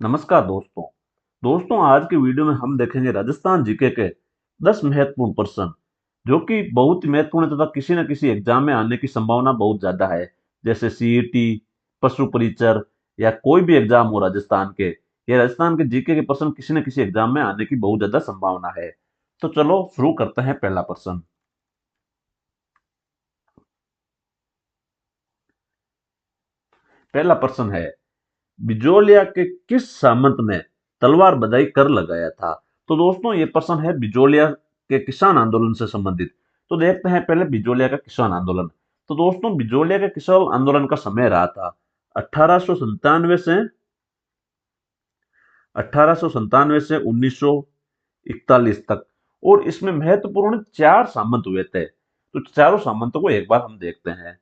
नमस्कार दोस्तों। आज की वीडियो में हम देखेंगे राजस्थान जीके के 10 महत्वपूर्ण प्रश्न जो कि बहुत ही महत्वपूर्ण है तथा किसी न किसी एग्जाम में आने की संभावना बहुत ज्यादा है। जैसे सीईटी, पशु परिचर या कोई भी एग्जाम हो राजस्थान के, ये राजस्थान के जीके के प्रश्न किसी न किसी एग्जाम में आने की बहुत ज्यादा संभावना है। तो चलो शुरू करते हैं। पहला प्रश्न। है बिजोलिया के किस सामंत ने तलवार बधाई कर लगाया था? तो दोस्तों ये प्रश्न है बिजोलिया के किसान आंदोलन से संबंधित। तो देखते हैं पहले बिजोलिया का किसान आंदोलन। तो दोस्तों बिजोलिया के किसान आंदोलन का समय रहा था 1897 से 1941 तक, और इसमें महत्वपूर्ण 4 सामंत हुए थे। तो चारों सामंतों को एक बार हम देखते हैं।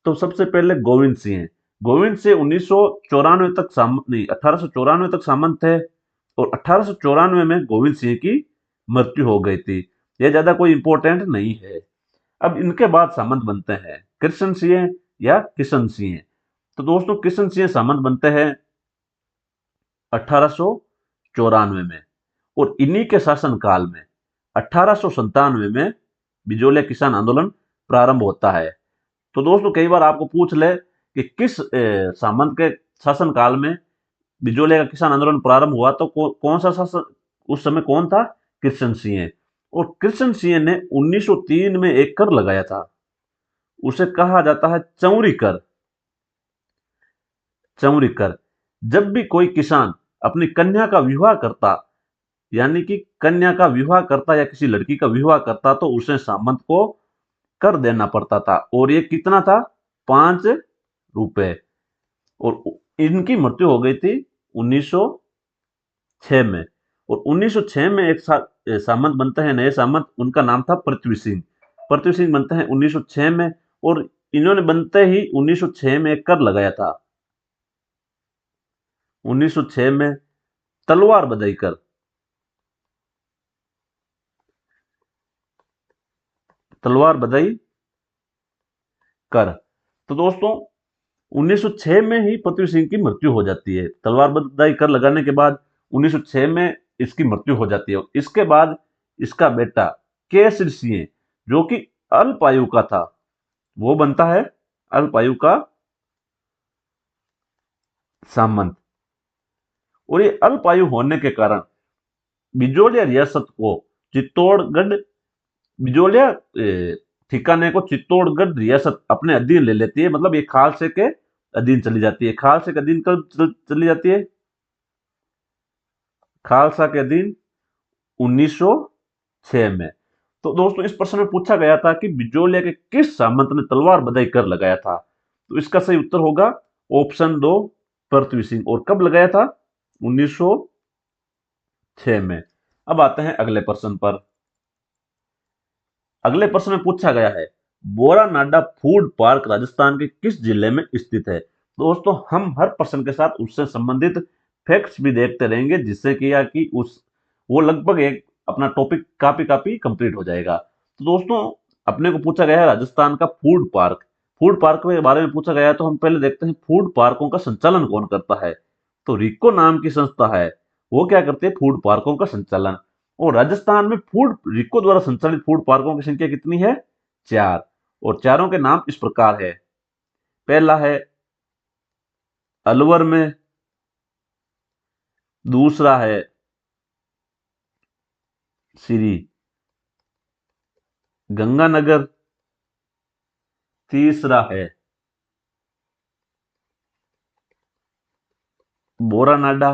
तो सबसे पहले गोविंद सिंह। गोविंद सिंह 1994 तक नहीं 1894 तक सामंत थे, और 1894 में गोविंद सिंह की मृत्यु हो गई थी। यह ज्यादा कोई इंपॉर्टेंट नहीं है। अब इनके बाद सामंत बनते हैं कृष्ण सिंह या किशन सिंह। तो दोस्तों किशन सिंह सामंत बनते हैं 1894 में, और इन्हीं के शासनकाल में 1897 में बिजोलिया किसान आंदोलन प्रारंभ होता है। तो दोस्तों कई बार आपको पूछ ले कि किस सामंत के शासनकाल में बिजोलिया का किसान आंदोलन प्रारंभ हुआ, तो कौन सा शासन उस समय कौन था? कृष्ण सिंह। और कृष्ण सिंह ने 1903 में एक कर लगाया था, उसे कहा जाता है चौरी कर। चौरी कर। जब भी कोई किसान अपनी कन्या का विवाह करता, यानी कि कन्या का विवाह करता या किसी लड़की का विवाह करता, तो उसे सामंत को कर देना पड़ता था, और ये कितना था? 5 रुपए। और इनकी मृत्यु हो गई थी 1906 में। और 1906 में एक सामंत बनते हैं, नए सामंत, उनका नाम था पृथ्वी सिंह। पृथ्वी सिंह बनते हैं 1906 में, और इन्होंने बनते ही 1906 में एक कर लगाया था। 1906 में तलवार बधाई कर। तलवार बधाई कर। तो दोस्तों 1906 में ही पृथ्वी सिंह की मृत्यु हो जाती है। तलवार बधाई कर लगाने के बाद 1906 में इसकी मृत्यु हो जाती है। इसके बाद इसका बेटा केसरी सिंह, जो कि अल्पायु का था, वो बनता है अल्पायु का सामंत। और ये अल्पायु होने के कारण बिजोलिया रियासत को चित्तौड़गढ़, बिजोलिया ठिकाने को चित्तौड़गढ़ रियासत अपने अधीन ले लेती है। मतलब ये खालसे के अधीन चली जाती है। खालसे के अधीन कब चली जाती है? खालसा के अधीन 1906 में। तो दोस्तों इस प्रश्न में पूछा गया था कि बिजोलिया के किस सामंत ने तलवार बधाई कर लगाया था? तो इसका सही उत्तर होगा ऑप्शन 2, पृथ्वी सिंह। और कब लगाया था? 1906 में। अब आते हैं अगले प्रश्न पर। अगले प्रश्न में पूछा गया है बोरा नाडा फूड पार्क राजस्थान के किस जिले में स्थित है? दोस्तों हम हर प्रश्न के साथ उससे संबंधित फैक्ट्स भी देखते रहेंगे, जिससे कि उस वो लगभग एक अपना टॉपिक काफी काफी कंप्लीट हो जाएगा। तो दोस्तों अपने को पूछा गया है राजस्थान का फूड पार्क। फूड पार्क के बारे में पूछा गया है, तो हम पहले देखते हैं फूड पार्कों का संचालन कौन करता है। तो रिको नाम की संस्था है, वो क्या करती है? फूड पार्कों का संचालन। और राजस्थान में फूड रिको द्वारा संचालित फूड पार्कों की संख्या कितनी है? 4। और चारों के नाम इस प्रकार है। पहला है अलवर में, दूसरा है श्री गंगानगर, तीसरा है बोरानाडा,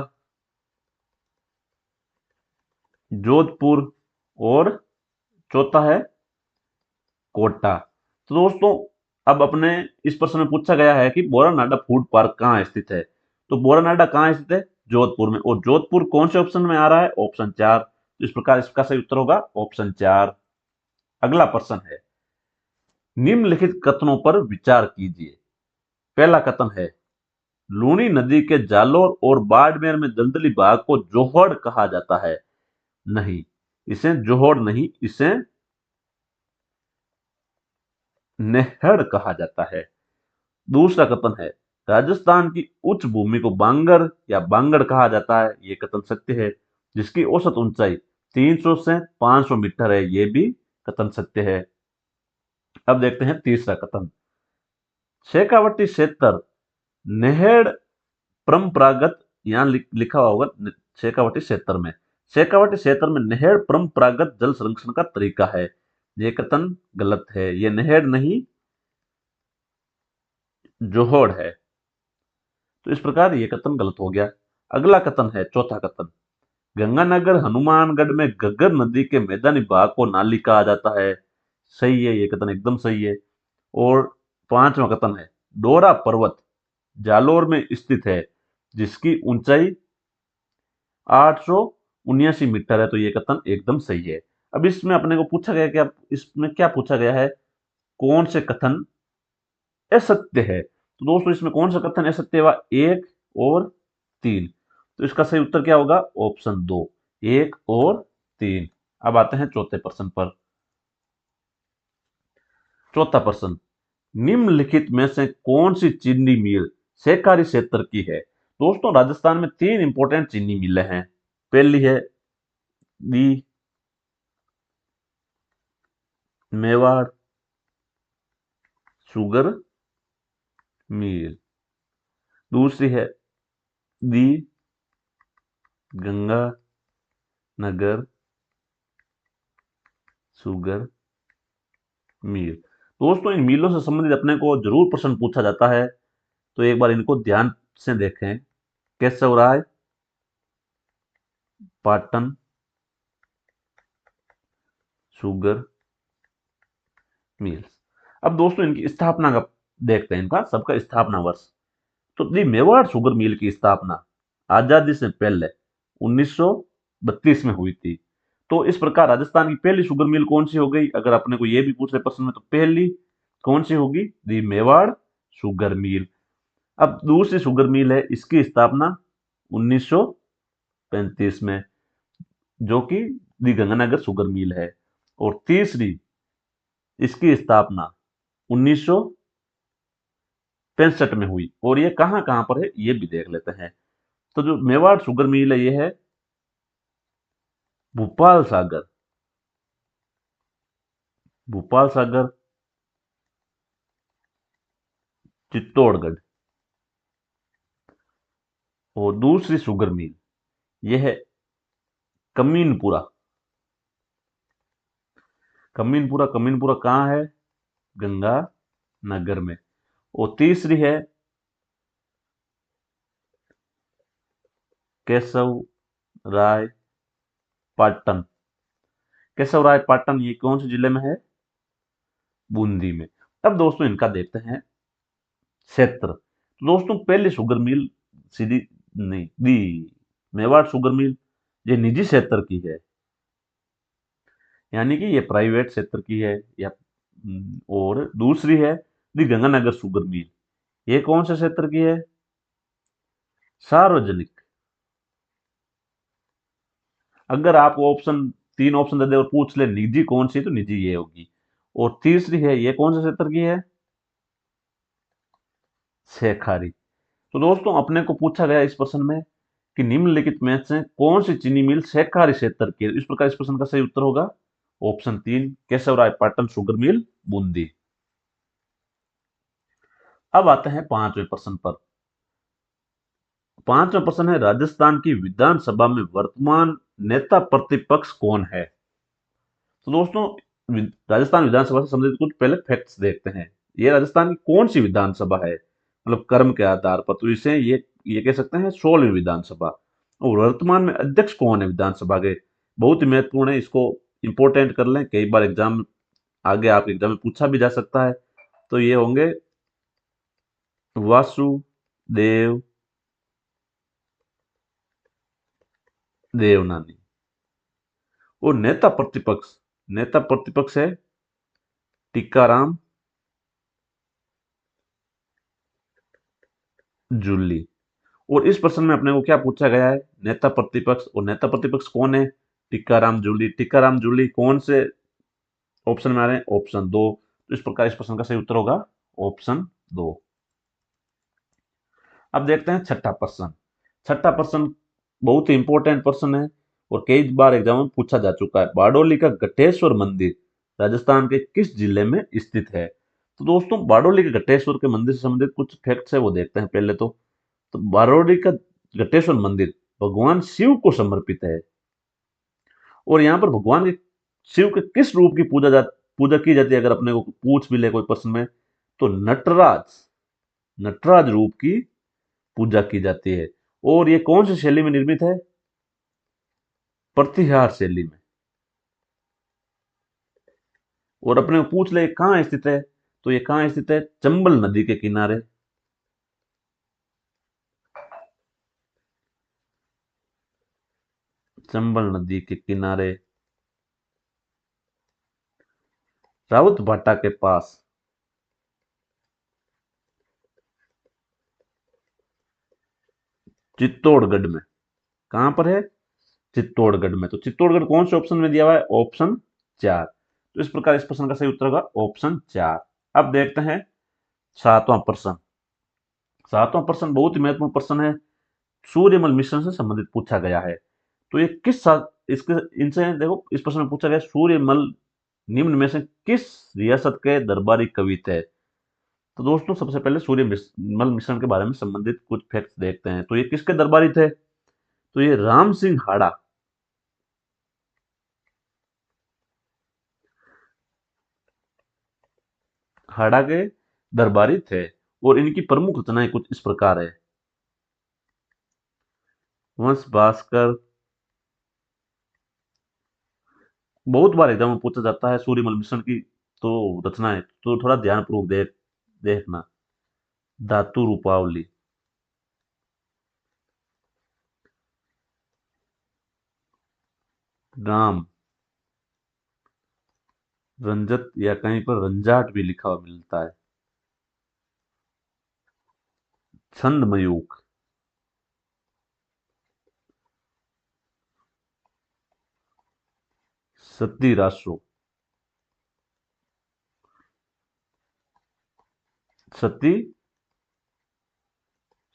जोधपुर, और चौथा है कोटा। तो दोस्तों अब अपने इस प्रश्न में पूछा गया है कि बोरानाडा फूड पार्क कहाँ स्थित है। तो बोरानाडा कहाँ स्थित है? जोधपुर में। और जोधपुर कौन से ऑप्शन में आ रहा है? ऑप्शन 4। तो इस प्रकार इसका सही उत्तर होगा ऑप्शन 4। अगला प्रश्न है निम्नलिखित कथनों पर विचार कीजिए। पहला कथन है लूनी नदी के जालोर और बाड़मेर में दलदली भाग को जोहड़ कहा जाता है। नहीं, इसे जोहड़ नहीं, इसे नेहड़ कहा जाता है। दूसरा कथन है राजस्थान की उच्च भूमि को बांगर या बांगड़ कहा जाता है, ये कथन सत्य है। जिसकी औसत ऊंचाई 300 से 500 मीटर है, ये भी कथन सत्य है। अब देखते हैं तीसरा कथन। शेखावटी क्षेत्र नहेड़ परंपरागत, यहां लिखा हुआ होगा शेखावटी क्षेत्र में, शेखावटी क्षेत्र में नहेड़ परंपरागत जल संरक्षण का तरीका है, ये कथन गलत है। ये नहेड़ नहीं, जोहड़ है। तो इस प्रकार ये कथन गलत हो गया। अगला कथन है चौथा कथन। गंगानगर हनुमानगढ़ में घग्गर नदी के मैदानी भाग को नाली कहा जाता है, सही है, ये कथन एकदम सही है। और पांचवा कथन है डोरा पर्वत जालोर में स्थित है, जिसकी ऊंचाई 879 मीटर है, तो ये कथन एकदम सही है। अब इसमें अपने को पूछा गया कि अब इसमें क्या पूछा गया है, कौन से कथन असत्य है। तो दोस्तों इसमें कौन सा कथन असत्य हुआ, 1 और 3। तो इसका सही उत्तर क्या होगा, ऑप्शन 2, 1 और 3। अब आते हैं चौथे प्रश्न पर। चौथा प्रश्न, निम्नलिखित में से कौन सी चीनी मिल सहकारी क्षेत्र की है। दोस्तों राजस्थान में 3 इंपॉर्टेंट चीनी मिलें हैं। पहली है दी मेवाड़ शुगर मिल, दूसरी है दी गंगानगर शुगर मिल। दोस्तों इन मिलों से संबंधित अपने को जरूर प्रश्न पूछा जाता है, तो एक बार इनको ध्यान से देखें। Keshavrai Patan sugar mills. अब दोस्तों इनकी स्थापना का देखते हैं, इनका सबका स्थापना वर्ष। तो दी मेवाड़ शुगर मिल की स्थापना आजादी से पहले 1932 में हुई थी। तो इस प्रकार राजस्थान की पहली शुगर मिल कौन सी हो गई, अगर अपने को यह भी पूछ रहे प्रश्न में, तो पहली कौन सी होगी, दी मेवाड़ शुगर मिल। अब दूसरी शुगर मिल है, इसकी स्थापना 1935 में, जो कि दी गंगानगर शुगर मिल है। और तीसरी इसकी स्थापना 1965 में हुई। और ये कहां कहां पर है ये भी देख लेते हैं। तो जो मेवाड़ शुगर मिल है, ये है भूपाल सागर, भूपाल सागर चित्तौड़गढ़। और दूसरी शुगर मिल यह है कमीनपुरा, कमीनपुरा, कमीनपुरा कहाँ है, गंगानगर में। और तीसरी है केशव राय पाटन, केशव राय पाटन ये कौन से जिले में है, बूंदी में। अब दोस्तों इनका देखते हैं क्षेत्र। तो दोस्तों पहले शुगर मिल सीधी नहीं दी मेवाड़ शुगर मिल, ये निजी क्षेत्र की है, यानी कि ये प्राइवेट क्षेत्र की है या और दूसरी है दी गंगानगर शुगर मिल, ये कौन से क्षेत्र की है, सार्वजनिक। अगर आपको ऑप्शन 3 ऑप्शन दे दे और पूछ ले निजी कौन सी, तो निजी ये होगी। और तीसरी है ये कौन से क्षेत्र की है, सहकारी। तो दोस्तों अपने को पूछा गया इस प्रश्न में कि निम्नलिखित में से कौन सी चीनी मिल सहकारी क्षेत्र की है। इस प्रकार इस प्रश्न का सही उत्तर होगा option 3, Keshavrai Patan sugar mill Bundi. अब आते हैं पांचवें प्रश्न पर। पांचवा प्रश्न है राजस्थान की विधानसभा में वर्तमान नेता प्रतिपक्ष कौन है। तो दोस्तों राजस्थान विधानसभा से संबंधित कुछ पहले फैक्ट्स देखते हैं। ये राजस्थान की कौन सी विधानसभा है, मतलब कर्म के आधार पर, तो इसे ये कह सकते हैं 16वीं विधानसभा। और वर्तमान में अध्यक्ष कौन है विधानसभा के, बहुत ही महत्वपूर्ण है, इसको इंपोर्टेंट कर लें, कई बार एग्जाम आगे आप एग्जाम में पूछा भी जा सकता है। तो ये होंगे वासुदेव देवनानी। और नेता प्रतिपक्ष है टीकाराम जूली। और इस प्रश्न में अपने को क्या पूछा गया है, नेता प्रतिपक्ष, और नेता प्रतिपक्ष कौन है, टीकाराम जूली। टीकाराम जूली कौन से ऑप्शन में आ रहे हैं, ऑप्शन 2। तो इस प्रकार इस प्रश्न का सही उत्तर होगा ऑप्शन 2। अब देखते हैं छठा प्रश्न। छठा प्रश्न बहुत ही इंपॉर्टेंट प्रश्न है और कई बार एग्जाम में पूछा जा चुका है। बारडोली का गटेश्वर मंदिर राजस्थान के किस जिले में स्थित है? तो दोस्तों बारडोली के गटेश्वर के मंदिर से संबंधित कुछ फैक्ट्स है वो देखते हैं पहले तो बारडोली का गटेश्वर मंदिर भगवान शिव को समर्पित है और यहाँ पर भगवान के शिव के किस रूप की पूजा की जाती है, अगर अपने को पूछ भी ले कोई प्रश्न में, तो नटराज नटराज रूप की पूजा की जाती है। और ये कौन सी शैली में निर्मित है? प्रतिहार शैली में। और अपने को पूछ ले कहाँ स्थित है, तो ये कहाँ स्थित है? चंबल नदी के किनारे। चंबल नदी के किनारे राउत भाटा के पास। चित्तौड़गढ़ में। कहां पर है? चित्तौड़गढ़ में। तो चित्तौड़गढ़ कौन से ऑप्शन में दिया हुआ है? ऑप्शन 4। तो इस प्रकार इस प्रश्न का सही उत्तर होगा ऑप्शन 4। अब देखते हैं सातवां प्रश्न। सातवां प्रश्न बहुत ही महत्वपूर्ण प्रश्न है, सूर्यमल मिश्रण से संबंधित पूछा गया है। तो ये किस साल इसके इनसे देखो, इस प्रश्न में पूछा गया सूर्यमल निम्न में से किस रियासत के दरबारी कवि थे? तो दोस्तों सबसे पहले सूर्यमल मिश्रण के बारे में संबंधित कुछ फैक्ट्स देखते हैं। तो ये किसके दरबारी थे? तो ये राम सिंह हाड़ा, हाड़ा के दरबारी थे। और इनकी प्रमुख रचनाएं कुछ इस प्रकार है। वंश भास्कर बहुत बार एग्जाम में पूछा जाता है सूर्यमल मिश्रण की तो रचनाएं, तो थोड़ा ध्यानपूर्वक देखना। धातु रूपावली, राम रंजत या कहीं पर रंजाट भी लिखा हुआ मिलता है। छंदमयूख, सती रासो, सती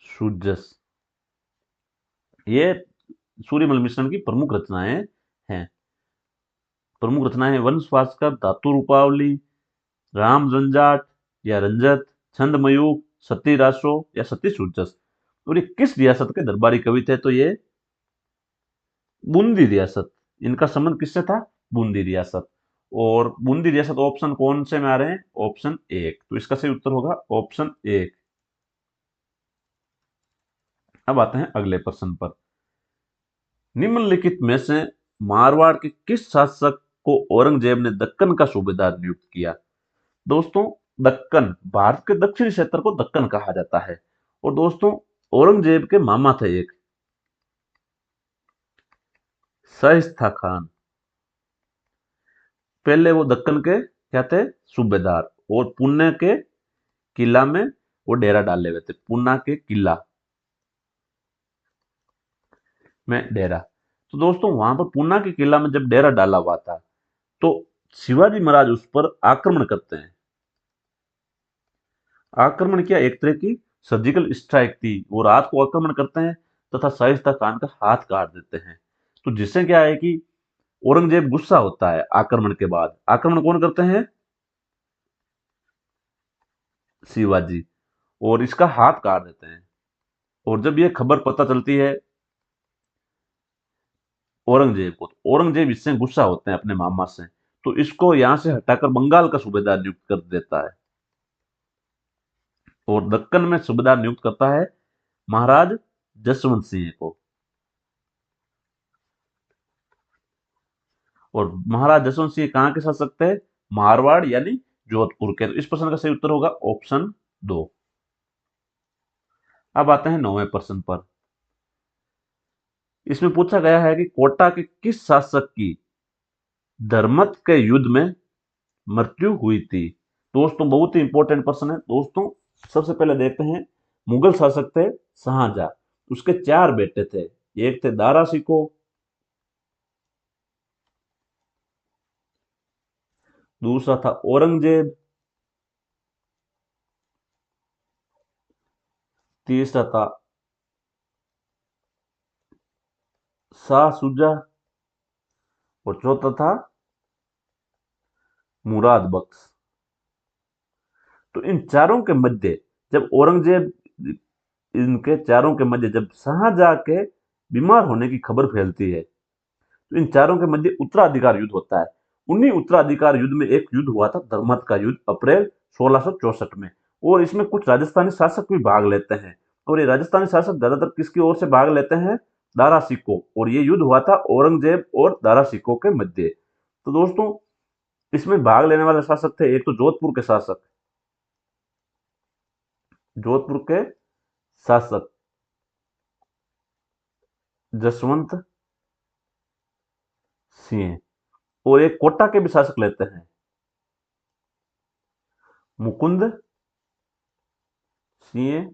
सुजस, ये सूर्यमल मिश्रण की प्रमुख रचनाएं हैं। प्रमुख रचनाएं वंश भास्कर, धातु रूपावली, राम रंजाट या रंजत, छंदमयूख, सती रासो या सती सुजस। और ये किस रियासत के दरबारी कवि थे? तो ये बूंदी रियासत। इनका संबंध किससे था? बूंदी रियासत। और बूंदी रियासत ऑप्शन कौन से में आ रहे हैं? ऑप्शन 1। तो इसका सही उत्तर होगा ऑप्शन 1। अब आते हैं अगले प्रश्न पर। निम्नलिखित में से मारवाड़ के किस शासक को औरंगजेब ने दक्कन का सूबेदार नियुक्त किया? दोस्तों दक्कन, भारत के दक्षिणी क्षेत्र को दक्कन कहा जाता है। और दोस्तों औरंगजेब के मामा थे एक, शाइस्ता खान। पहले वो दक्कन के क्या थे? सूबेदार। और पुणे के किला में वो डेरा डाले हुए थे, पुणे के किला में डेरा। तो दोस्तों वहां पर पुणे के किला में जब डेरा डाला हुआ था तो शिवाजी महाराज उस पर आक्रमण करते हैं। आक्रमण किया, एक तरह की सर्जिकल स्ट्राइक थी। वो रात को आक्रमण करते हैं तथा शाइस्ता खान का हाथ काट देते हैं। तो जिससे क्या है कि औरंगजेब गुस्सा होता है। आक्रमण के बाद आक्रमण कौन करते हैं? शिवाजी। और इसका हाथ काट देते हैं। और जब ये खबर पता चलती है औरंगजेब को, तो औरंगजेब इससे गुस्सा होते हैं अपने मामा से, तो इसको यहां से हटाकर बंगाल का सूबेदार नियुक्त कर देता है। और दक्कन में सूबेदार नियुक्त करता है महाराज जसवंत सिंह को। और महाराज जसवंत सिंह कहाँ के शासक थे? मारवाड़ यानी जोधपुर के। तो इस प्रश्न का सही उत्तर होगा ऑप्शन 2। अब आते हैं 9वें प्रश्न पर। इसमें पूछा गया है कि कोटा के किस शासक की धर्मत के युद्ध में मृत्यु हुई थी? दोस्तों बहुत ही इंपॉर्टेंट प्रश्न है। दोस्तों सबसे पहले देखते हैं, मुगल शासक थे शाहजहां। उसके 4 बेटे थे। एक थे दारा शिकोह, दूसरा था औरंगजेब, तीसरा था शाह शुजा और चौथा था मुराद बख्श। तो इन चारों के मध्य जब औरंगजेब इनके चारों के मध्य जब शाहजहां के बीमार होने की खबर फैलती है, तो इन चारों के मध्य उत्तराधिकार युद्ध होता है। उन्हीं उत्तराधिकार युद्ध में एक युद्ध हुआ था, धर्मत का युद्ध, अप्रैल 1664 में। और इसमें कुछ राजस्थानी शासक भी भाग लेते हैं। और ये राजस्थानी शासक ज्यादातर किसकी ओर से भाग लेते हैं? दारा सिकों। और ये युद्ध हुआ था औरंगजेब और दारा सिकों के मध्य। तो दोस्तों, इसमें भाग लेने वाले शासक थे, एक तो जोधपुर के शासक, जोधपुर के शासक जसवंत सिंह, और एक कोटा के भी शासक लेते हैं, मुकुंद सिंह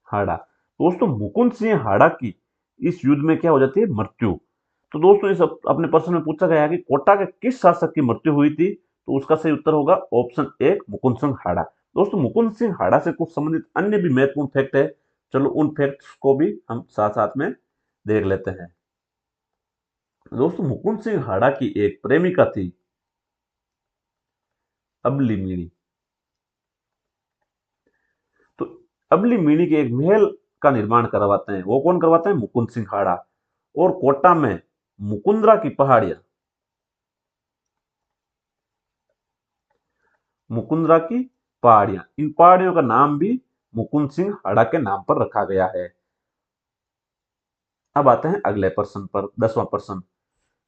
हाड़ा। दोस्तों, मुकुंद सिंह हाड़ा की इस युद्ध में क्या हो जाती है? मृत्यु। तो दोस्तों, इस अपने प्रश्न में पूछा गया है कि कोटा के किस शासक की मृत्यु हुई थी? तो उसका सही उत्तर होगा ऑप्शन ए, मुकुंद सिंह हाड़ा। दोस्तों, मुकुंद सिंह हाड़ा से कुछ संबंधित अन्य भी महत्वपूर्ण फैक्ट है। चलो उन फैक्ट्स को भी हम साथ साथ में देख लेते हैं। दोस्तों, मुकुंद सिंह हाड़ा की एक प्रेमिका थी, अबली मीणी। तो अबली मीणी के एक महल का निर्माण करवाते हैं। वो कौन करवाते हैं? मुकुंद सिंह हाड़ा। और कोटा में मुकुंदरा की पहाड़ियां, मुकुंदरा की पहाड़ियां, इन पहाड़ियों का नाम भी मुकुंद सिंह हाड़ा के नाम पर रखा गया है। अब आते हैं अगले प्रश्न पर, 10वां प्रश्न।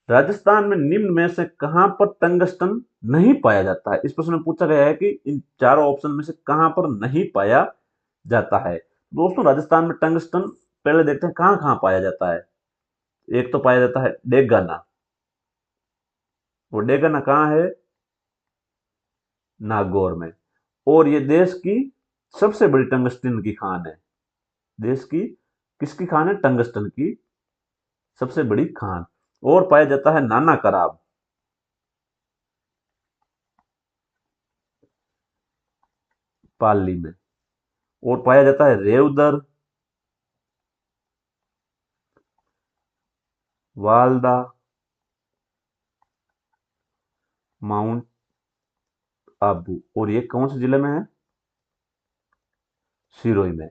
राजस्थान में निम्न में से कहां पर टंगस्टन नहीं पाया जाता है? इस प्रश्न में पूछा गया है कि इन चारों ऑप्शन में से कहां पर नहीं पाया जाता है। दोस्तों, राजस्थान में टंगस्टन पहले देखते हैं कहां कहां पाया जाता है। एक तो पाया जाता है डेगाना। वो डेगाना कहां है? नागौर में। और ये देश की सबसे बड़ी टंगस्टन की खान है। देश की किसकी खान है? टंगस्टन की सबसे बड़ी खान। और पाया जाता है नाना कराब, पाली में। और पाया जाता है रेवदर, वालदा, माउंट आबू। और ये कौन से जिले में है? सिरोही में।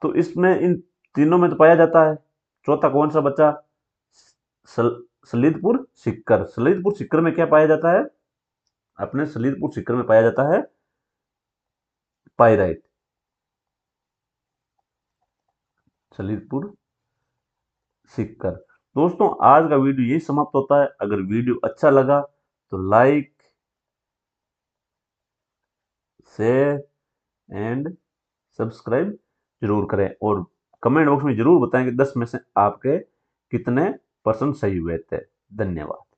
तो इसमें इन तीनों में तो पाया जाता है। चौथा कौन सा बचा? सल, सलीदपुर सिक्कर। सलीदपुर सिक्कर में क्या पाया जाता है? अपने सलीदपुर सिक्कर में पाया जाता है पाइराइट। सलीदपुर सिक्कर। दोस्तों, आज का वीडियो यही समाप्त होता है। अगर वीडियो अच्छा लगा तो लाइक, शेयर एंड सब्सक्राइब जरूर करें। और कमेंट बॉक्स में जरूर बताएं कि 10 में से आपके कितने % सही हुए थे। धन्यवाद।